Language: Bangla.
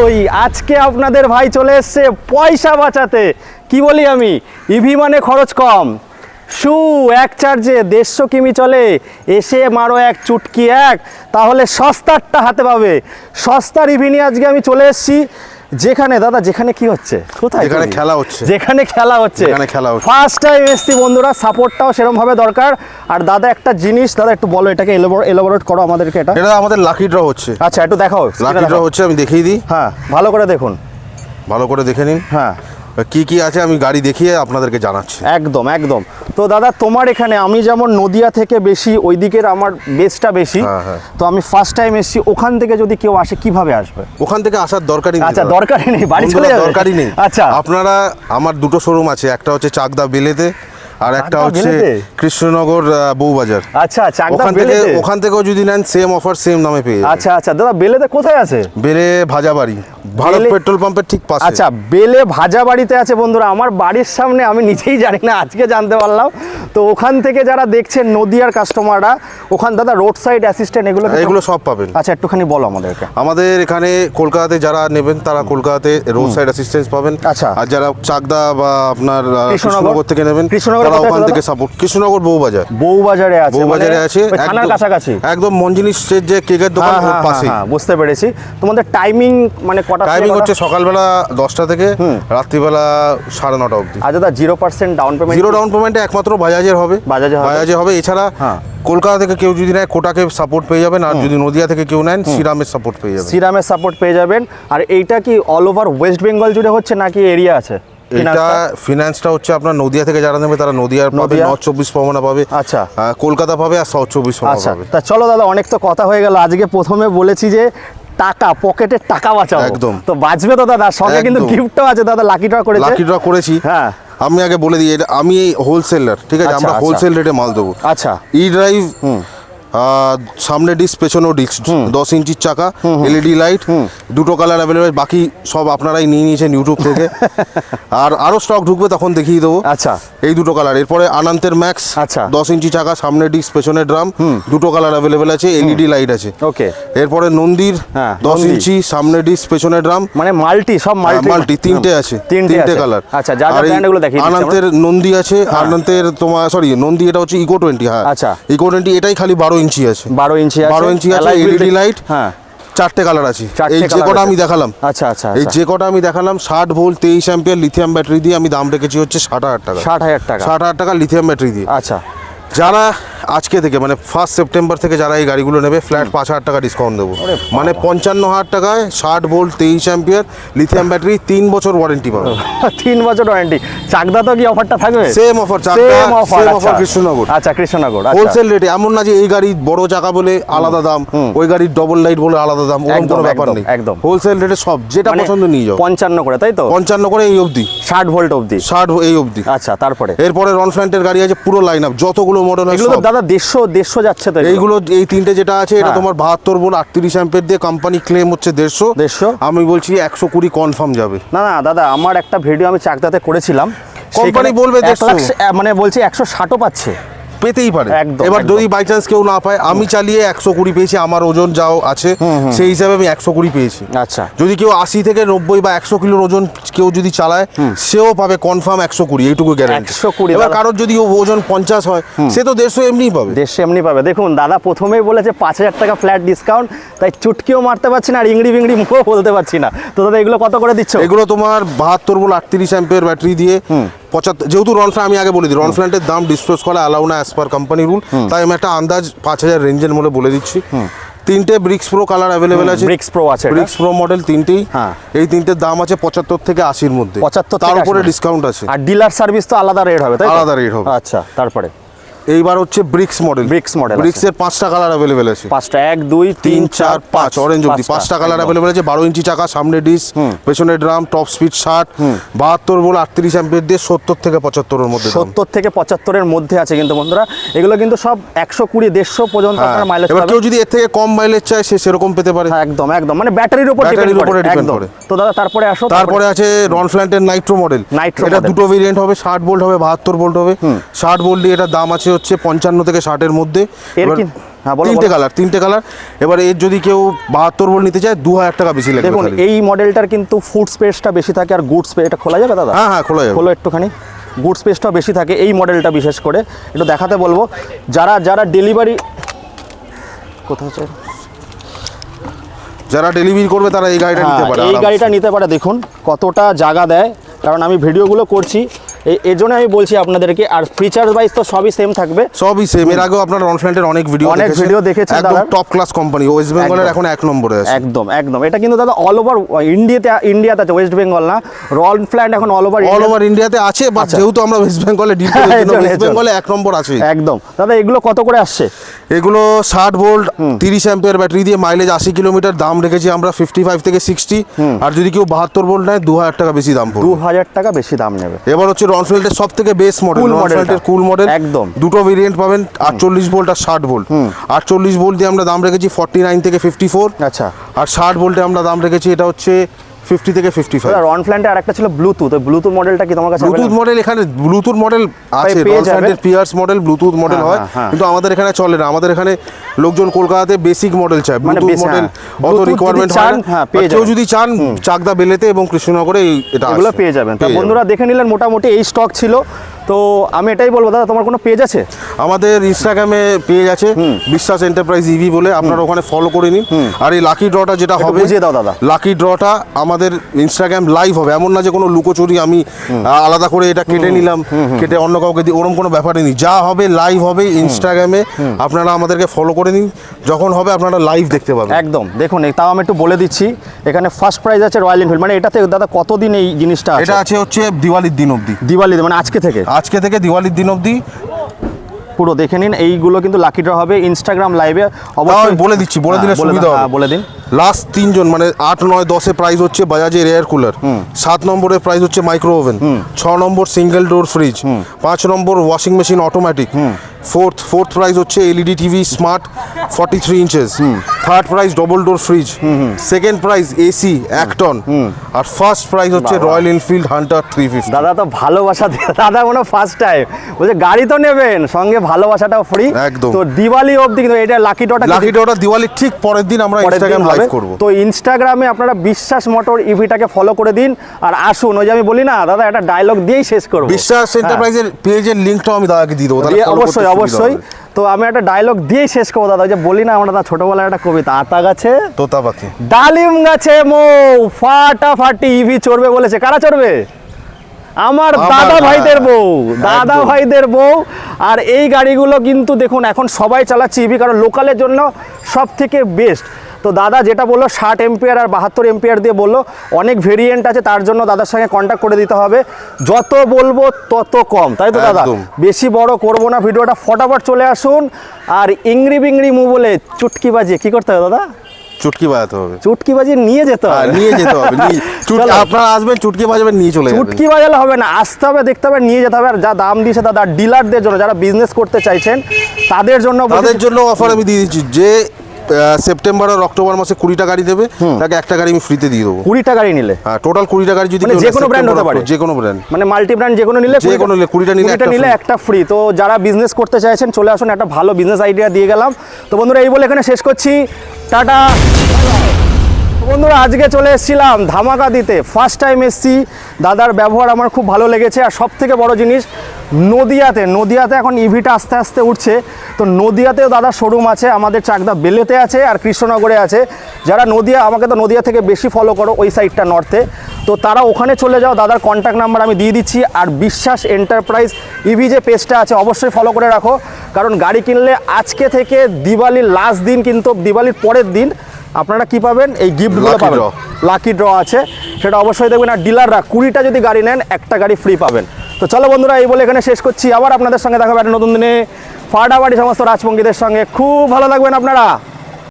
ওই আজকে আপনাদের ভাই চলে এসছে পয়সা বাঁচাতে। কি বলি আমি, ইভি মানে খরচ কম, শু এক চার্জে 150 কিমি চলে, এসে মারো এক চুটকি এক, তাহলে সস্তারটা হাতে পাবে। সস্তার ইভি নিয়ে আজকে আমি চলে এসেছি যেখানে দাদা, যেখানে কি হচ্ছে, কোথায় যেখানে খেলা হচ্ছে, যেখানে খেলা হচ্ছে, ফার্স্ট টাইম এসছি বন্ধুরা, সাপোর্টটাও সেরকম ভাবে দরকার। আর দাদা একটা জিনিস, দাদা একটু বলো, এটাকে এলাবোরেট করো আমাদেরকে। এটা আমাদের লাকি ড্র হচ্ছে। আচ্ছা একটু দেখাও, লাকি ড্র হচ্ছে, আমি দেখিয়ে দিই। হ্যাঁ ভালো করে দেখুন, ভালো করে দেখে নিন। হ্যাঁ কি কি আছে আমি গাড়ি দেখিয়ে আপনাদেরকে জানাচ্ছি। একদম একদম। তো দাদা তোমার এখানে আমি যেমন নদিয়া থেকে বেশি, ওই দিকের আমার বেসটা বেশি, তো আমি ফার্স্ট টাইম এসেছি। ওখান থেকে যদি কেউ আসে কিভাবে আসবে? ওখান থেকে আসার দরকারই নেই। আচ্ছা দরকারই নেই, বাড়ি চলে যাবে, দরকারই নেই। আচ্ছা আপনারা, আমার দুটো শোরুম আছে, একটা হচ্ছে চাকদা বেলেতে আর একটা হচ্ছে কৃষ্ণনগর বউবাজার। আচ্ছা চাকদা বেলেতে, ওখান থেকেও যদি নেন সেম অফার সেম দামে পেয়ে যাবেন। আচ্ছা আচ্ছা দাদা বেলেতে কোথায় আছে? বেলে ভাজাবাড়ি, ভারত পেট্রোল পাম্পের ঠিক পাশে। আচ্ছা বেলে ভাজাবাড়িতে আছে বন্ধুরা, আমার বাড়ির সামনে, আমি নিজেই জানি না, আজকে জানতে পারলাম। তো ওখান থেকে যারা দেখছেন নদিয়ার কাস্টমাররা, ওখান দাদা রোড সাইড অ্যাসিস্ট্যান্ট এগুলো সব পাবেন। আচ্ছা একটুখানি বলো আমাদেরকে। আমাদের এখানে কলকাতাতে যারা নেবেন তারা কলকাতাতে রোড সাইড অ্যাসিস্ট্যান্স পাবেন। আচ্ছা, আর যারা চাকদা বা আপনার কৃষ্ণনগর থেকে নেবেন, তারা ওখান থেকে সাপোর্ট। কৃষ্ণনগর বউবাজারে আছে, থানার কাছাকাছি, একদম মঞ্জিনী স্ট্রিট যে কেকের দোকান পাশে। বুঝতে পেরেছি। তোমাদের টাইমিং মানে কটা? টাইমিং হচ্ছে সকালবেলা 10টা থেকে রাত্রিবেলা 9:30 অবধি। আর দাদা 0% ডাউন পেমেন্ট? 0 ডাউন পেমেন্টে একমাত্র বাজাজের হবে। এছাড়া কলকাতা থেকে কেউ যদি নেয় কোটাকে সাপোর্ট পেয়ে যাবেন, আর যদি নদিয়া থেকে কেউ নেন শ্রীরামের সাপোর্ট পেয়ে যাবেন। আর এইটা কি অল ওভার ওয়েস্ট বেঙ্গল জুড়ে হচ্ছে নাকি এরিয়া আছে? এটা ফিনান্সটা হচ্ছে আপনার নদিয়া থেকে যারা নেবে তারা নদিয়ার পাবে, নর্থ 24 পরগনা পাবে, আচ্ছা কলকাতা পাবে, আর সাউথ 24 পরগনা পাবে। তা চলো দাদা, অনেক তো কথা হয়ে গেল। আজকে প্রথমে বলেছি যে টাকা, পকেটে টাকা বাঁচাও, একদম তো বাঁচবে তো দাদা। সঙ্গে কিন্তু গিফটও আছে দাদা, লাকি ড্র করেছি। হ্যাঁ আমি আগে বলে দিই, আমি হোলসেলার, ঠিক আছে, আমরা হোলসেল রেটে মাল দেবো। আচ্ছা ই ড্রাইভ, সামনে ডিস্ক পেছনেও ডিস্ক, 10 ইঞ্চির চাকা, এলইডি লাইট, দুটো কালার অ্যাভেলেবেল। বাকি সব আপনারাই নিয়ে নিয়েছেন ইউটিউব থেকে, আর আরো স্টক ঢুকবে তখন দেখিয়ে দেবো। আচ্ছা এই দুটো কালার। এরপরে আনন্তের ম্যাক্স, 10 ইঞ্চি চাকা, সামনে ডিস্ক পেছনে ড্রাম, দুটো কালার অ্যাভেলেবেল আছে, এলইডি লাইট আছে। ওকে। এরপরে নন্দীর 10 ইঞ্চি, সামনে ডিস্ক পেছনে ড্রাম, মানে মাল্টি, সব মাল্টি, তিনটে আছে, তিনটে কালার। আচ্ছা যা যা ব্র্যান্ড এগুলো দেখিয়ে দিচ্ছি। আনন্দের নন্দী আছে, আনন্দের তোমার নন্দী এটা হচ্ছে ইকো 20। হ্যাঁ আচ্ছা ইকো 20 এটাই খালি 12 ইঞ্চি আছে, 12 ইঞ্চি আছে, এলইডি লাইট। হ্যাঁ 4টে কালার আছে। এই যে কটা আমি দেখালাম, আচ্ছা আচ্ছা, এই যে কটা আমি দেখালাম 60 ভোল্ট 23 অ্যাম্পিয়ার লিথিয়াম ব্যাটারি দিয়ে আমি দাম রেখেছি হচ্ছে 60,000 টাকা। 60,000 টাকা লিথিয়াম ব্যাটারি দিয়ে। আচ্ছা যারা আজকে থেকে মানে 1 সেপ্টেম্বর থেকে যারা এই গাড়িগুলো নেবে, ফ্ল্যাট 5,000 টাকা ডিসকাউন্ট দেবো। মানে 55,000 টাকায় 60 ভোল্ট 23 অ্যাম্পিয়ার লিথিয়াম ব্যাটারি, 3 বছর ওয়ারেন্টি পাবে। 3 বছর ওয়ারেন্টি। চাকদা তো কি অফারটা থাকবে? Same offer, same offer Krishnanagar. আচ্ছা কৃষ্ণনগর হোলসেল রেটে। এমন না যে এই গাড়ি বড় চাকা বলে আলাদা দাম, ওই গাড়ির ডবল লাইট বলে আলাদা দাম, ওরকম কোনো ব্যাপার নেই। একদম হোলসেল রেটে সব যেটা পছন্দ নিয়ে যাও। 55 করে, তাই তো? 55 করে এই অবধি, 60 ভোল্ট অবধি, 60 এই অবধি। আচ্ছা তারপরে এরপরে রনফ্ল্যান্টের গাড়ি আছে, পুরো লাইন আপ, যতগুলো মডেল হয় এগুলো দাদা 150 যাচ্ছে তো। এইগুলো এই তিনটে যেটা আছে এটা তোমার 72 ভোল্ট 38 অ্যাম্পিয়ার দিয়ে, কোম্পানি ক্লেম হচ্ছে 150। আমি বলছি 120 কনফার্ম যাবে। না না দাদা, আমার একটা ভিডিও আমি চাকদাতে করেছিলাম, কোম্পানি বলবে 100, মানে বলছি 160ও পাচ্ছে, পেতেই পারে। এবার যদি বাই চান্স কেউ না পায়, আমি চালিয়ে 120 পেয়েছি, আমার ওজন যাও আছে সেই হিসাবে আমি 120 পেয়েছি। আচ্ছা যদি কেউ 80 থেকে 90 বা 100 কিলোর ওজন কেউ যদি চালায়, সেও পাবে কনফার্ম 120, এইটুকু গ্যারান্টি। 120। এবার কারোর যদি ওজন 50 হয়, সে তো 150 এমনিই পাবে। 150 এমনি পাবে। দেখুন দাদা প্রথমেই বলেছে 5,000 টাকা ফ্ল্যাট ডিসকাউন্ট, তাই চুটকিও মারতে পারছি না আর ইংড়ি বিংড়ি মুখও বলতে পারছি না। তো দাদা এগুলো কত করে দিচ্ছ? এগুলো তোমার 72 ভোল্ট 38 অ্যাম্পিয়ার ব্যাটারি দিয়ে 75, যেহেতু রনফ্ল্যান্ট আমি আগে বলে দিই, রনফ্ল্যান্টের দাম ডিসক্লোজ করা অ্যালাউ না অ্যাজ পার কোম্পানি রুল, তাই আমি একটা আন্দাজ 5,000 রেঞ্জের মধ্যে বলে দিচ্ছি। 3টে ব্রিক্স প্রো কালার অ্যাভেলেবেল আছে। ব্রিক্স প্রো আছে, ব্রিক্স প্রো মডেল 3টেই। এই 3টের দাম আছে 75 থেকে 80-র মধ্যে। 75, তার উপরে ডিসকাউন্ট আছে। আর ডিলার সার্ভিস তো আলাদা রেট হবে, তাই? আলাদা রেট হবে। আচ্ছা তারপরে এইবার হচ্ছে ব্রিক্স মডেল। ব্রিক্সের 5টা কালার অ্যাভেলেবেল আছে। 5টা, 1 2 3 4 5 অরেঞ্জ অবধি 5টা কালার অ্যাভেলেবেল আছে। 12 ইঞ্চি চাকা, সামনে ডিস্ক, পেছনে drum, top speed 60, 72 volt 38 ampere দিয়ে 70 থেকে 75-এর মধ্যে। 70 থেকে 75-এর মধ্যে আছে কিন্তু বন্ধুরা। এগুলো কিন্তু সব 120 150 পর্যন্ত আপনার মাইলেজ পাবে। এবার কেউ যদি এর থেকে কম মাইলেজ চায় সে সেরকম পেতে পারে। একদম একদম, মানে ব্যাটারির উপর ডিপেন্ড করে। তো দাদা তারপরে আসো। তারপরে আছে রনফ্ল্যান্টের নাইট্রো মডেল। এটা দুটো ভেরিয়েন্ট হবে, 60 ভোল্ট হবে, 72 ভোল্ট হবে। 60 ভোল্ট দিয়ে এটার দাম আছে হচ্ছে 55 থেকে 60-এর মধ্যে। এর কি হ্যাঁ বলো, তিনটে কালার। এবার এর যদি কেউ 72 ভোল্ট নিতে চায় 2000 টাকা বেশি লাগবে। দেখুন এই মডেলটার কিন্তু ফুড স্পেসটা বেশি থাকে আর গুড স্পেস, এটা খোলা যাবে দাদা? হ্যাঁ খোলা যাবে। খোলো একটুখানি, গুড স্পেসটা বেশি থাকে এই মডেলটা বিশেষ করে, একটু দেখাতে বলবো। যারা ডেলিভারি কোথায় চাই, যারা ডেলিভারি করবে তারা এই গাড়িটা নিতে পারে। এই গাড়িটা নিতে পারে। দেখুন কতটা জায়গা দেয়, কারণ আমি ভিডিওগুলো করছি এই জন্য আমি বলছি আপনাদেরকে। আর ফিচার্স ওয়াইজ তো সবই সেম থাকবে, সবই সেম। এর আগেও আপনারা রনফ্ল্যান্টের অনেক ভিডিও দেখেছেন, একদম টপ ক্লাস কোম্পানি, ওয়েস্ট বেঙ্গলের এখন 1 নম্বরে আছে। একদম একদম। এটা কিন্তু দাদা অল ওভার ইন্ডিয়াতে আছে, ওয়েস্ট বেঙ্গল না, রনফ্ল্যান্ট এখন অল ওভার ইন্ডিয়াতে আছে। বাট যেহেতু আমরা ওয়েস্ট বেঙ্গলে ডিল করি, ওয়েস্ট বেঙ্গলে 1 নম্বর আছে একদম। দাদা এগুলো কত করে আসছে? এগুলো 60 ভোল্ট 30 অ্যাম্পিয়ার ব্যাটারি দিয়ে, মাইলেজ 80 কিলোমিটার, দাম রেখেছি আমরা 55 থেকে 60। আর যদি কেউ 72 ভোল্ট নেয় 2000 টাকা বেশি দাম পড়বে। 2000 টাকা বেশি দাম নেবে। এবার হচ্ছে রনফ্ল্যান্টের সবথেকে বেস মডেল, রনফ্ল্যান্টের কুল মডেল একদম। দুটো ভেরিয়েন্ট পাবেন, 48 ভোল্ট আর 60 ভোল্ট। 48 ভোল্ট দিয়ে আমরা দাম রেখেছি 49 থেকে 54। আচ্ছা। আর 60 ভোল্টে আমরা দাম রেখেছি এটা হচ্ছে 50 থেকে 55। রনফ্ল্যান্টে আরেকটা ছিল ব্লুটুথ, ব্লুটুথ মডেলটা কি তোমার কাছে? ব্লুটুথ মডেল এখানে ব্লুটুথ মডেল আছে, রনফ্ল্যান্টের পিয়ার্স মডেল ব্লুটুথ মডেল হয়, কিন্তু আমাদের এখানে চলে না। আমাদের এখানে লোকজন কলকাতাতে বেসিক মডেল চায়, ব্লুটুথ মডেল অত রিকোয়ারমেন্ট হয় না। কেউ যদি চান চাকদা বেলেতে এবং কৃষ্ণনগরে এটা এগুলো পেয়ে যাবেন। তা বন্ধুরা দেখে নিলেন মোটামুটি এই স্টক ছিল। তো আমি এটাই বলবো দাদা, তোমার কোনো পেজ আছে? আমাদের ইনস্টাগ্রামে পেজ আছে বিশ্বাস এন্টারপ্রাইজ ইভি বলে, আপনারা ওখানে ফলো করে নিন। আর এই লাকি ড্রটা যেটা হবে, বুঝিয়ে দাও দাদা। লাকি ড্রটা আমাদের ইনস্টাগ্রাম লাইভ হবে, এমন না যে কোনো লুকোচুরি আমি আলাদা করে এটা কেটে নিলাম, কেটে অন্য কাউকে দিই, ওরকম কোনো ব্যাপারই নেই। যা হবে লাইভ হবে ইনস্টাগ্রামে, আপনারা আমাদেরকে ফলো করে নিন, যখন হবে আপনারা লাইভ দেখতে পাবেন। একদম। দেখুন তাও আমি একটু বলে দিচ্ছি, এখানে ফার্স্ট প্রাইজ আছে রয়্যাল এনফিল্ড। মানে এটাতে দাদা কতদিন এই জিনিসটা আছে? এটা আছে হচ্ছে দিওয়ালির দিন অবধি। দিওয়ালি মানে আজকে থেকে দিওয়ালির দিন অবধি পুরো দেখে নিন। এইগুলো কিন্তু লাকি ড্র হবে ইনস্টাগ্রাম লাইভে। অবশ্যই বলে দিচ্ছি, বলে দিলে সুবিধা হবে। বলে দিন। লাস্ট 3 জন মানে 8, 9, 10 প্রাইস হচ্ছে বাজাজের এয়ার কুলার, 7 নম্বরে প্রাইস হচ্ছে micro oven, 6 number single door fridge, 5 number washing machine automatic, fourth prize হচ্ছে LED TV smart 43 inches, third prize double door fridge, second prize AC 1 ton, আর ফার্স্ট প্রাইস হচ্ছে রয়্যাল এনফিল্ড হান্টার 350। দাদা তো ভালোবাসা দাদা মনে ফার্স্ট টাইম বলছে গাড়ি তো নেবেন, সঙ্গে ভালোবাসাটাও ফ্রি একদম। তো দিওয়ালি অবধি কিন্তু এটা লাকি ড্রটা দিওয়ালির ঠিক পরের দিন আমরা ইনস্টাগ্রাম লাইভ করব। তো ইনস্টাগ্রামে আপনারা বিশ্বাস মোটর ইভিটাকে ফলো করে দিন। আর আসুন, ওই যে আমি বলি না দাদা, একটা ডায়লগ দিয়েই শেষ করব। বিশ্বাস এন্টারপ্রাইজের পেজের লিংকটাও আমি দাদাকে দিয়ে দেবো, অবশ্যই। তো আমি একটা ডায়লগ দিয়েই শেষ করবো দাদা, যে বলি না আমরা ছোটবেলায় একটা কবিতা, আতা গাছে তোতা পাখি ডালিম গাছে মৌ ফাটাফাটি ইভি চড়বে বলেছে। কারা চড়বে? আমার দাদা ভাইদের বউ। আর এই গাড়িগুলো কিন্তু দেখুন এখন সবাই চালাচ্ছে ইভি, কারণ লোকালের জন্য সব থেকে বেস্ট। তো দাদা যেটা বললো 60 এম্পিয়ার আর 72 এম্পিয়ার দিয়ে বললো, অনেক ভেরিয়েন্ট আছে, তার জন্য দাদার সঙ্গে কন্ট্যাক্ট করে দিতে হবে। যত বলবো তত কম, তাই তো দাদা? বেশি বড় করবো না ভিডিওটা, ফটাফট চলে আসুন। আর ইংরি বিংরি মু বলে চুটকি বাজিয়ে কি করতে হবে দাদা? চুটকি বাজাতে হবে, চুটকি বাজিয়ে নিয়ে যেতে হবে, আপনারা আসবেন চুটকি বাজাবেন, নিয়ে চলে যাবেন। চুটকি বাজালে হবে না, আসতে হবে, দেখতে হবে, নিয়ে যেতে হবে। আর যা দাম দিয়েছে দাদা ডিলারদের জন্য, যারা বিজনেস করতে চাইছেন তাদের জন্য অফার আমি দিয়ে দিচ্ছি, যে সেপ্টেম্বর আর অক্টোবর মাসে 20টা গাড়ি দেবে, তাকে একটা গাড়ি আমি ফ্রিতে দিয়ে দেবো। 20টা গাড়ি নিলে? হ্যাঁ, টোটাল 20টা গাড়ি যদি যে কোনো ব্র্যান্ড হতে পারে, যে কোনো ব্র্যান্ড মানে মাল্টি ব্র্যান্ড যে কোনো নিলে 20টা নিলে একটা ফ্রি। তো যারা বিজনেস করতে চাইছেন চলে আসুন, একটা ভালো বিজনেস আইডিয়া দিয়ে গেলাম। তো বন্ধুরা এই বলে এখানে শেষ করছি, টাটা। বন্ধুরা আজকে চলে এসেছিলাম ধামাকা দিতে, ফার্স্ট টাইম এসছি। দাদার ব্যবহার আমার খুব ভালো লেগেছে। আর সব থেকে বড় জিনিস, নদিয়াতে এখন ইভিটা আস্তে আস্তে উঠছে। তো নদিয়াতেও দাদার শোরুম আছে, আমাদের চাকদা বেলেতে আছে আর কৃষ্ণনগরে আছে। যারা আমাকে তো নদিয়া থেকে বেশি ফলো করো, ওই সাইডটা নর্থে, তো তারা ওখানে চলে যাও। দাদার কন্ট্যাক্ট নাম্বার আমি দিয়ে দিচ্ছি। আর বিশ্বাস এন্টারপ্রাইজ ইভি যে পেজটা আছে অবশ্যই ফলো করে রাখো, কারণ গাড়ি কিনলে আজকে থেকে দিওয়ালির লাস্ট দিন, কিন্তু দিওয়ালির পরের দিন আপনারা কি পাবেন? এই গিফটগুলো পাবেন, লাকি ড্র আছে, সেটা অবশ্যই দেখবেন। আর ডিলাররা 20টা যদি গাড়ি নেন একটা গাড়ি ফ্রি পাবেন। তো চলো বন্ধুরা এই বলে এখানে শেষ করছি, আবার আপনাদের সঙ্গে দেখা হবে একটা নতুন দিনে ফাটাফাটি সমস্ত রাজপঙ্গীদের সঙ্গে। খুব ভালো থাকবেন আপনারা।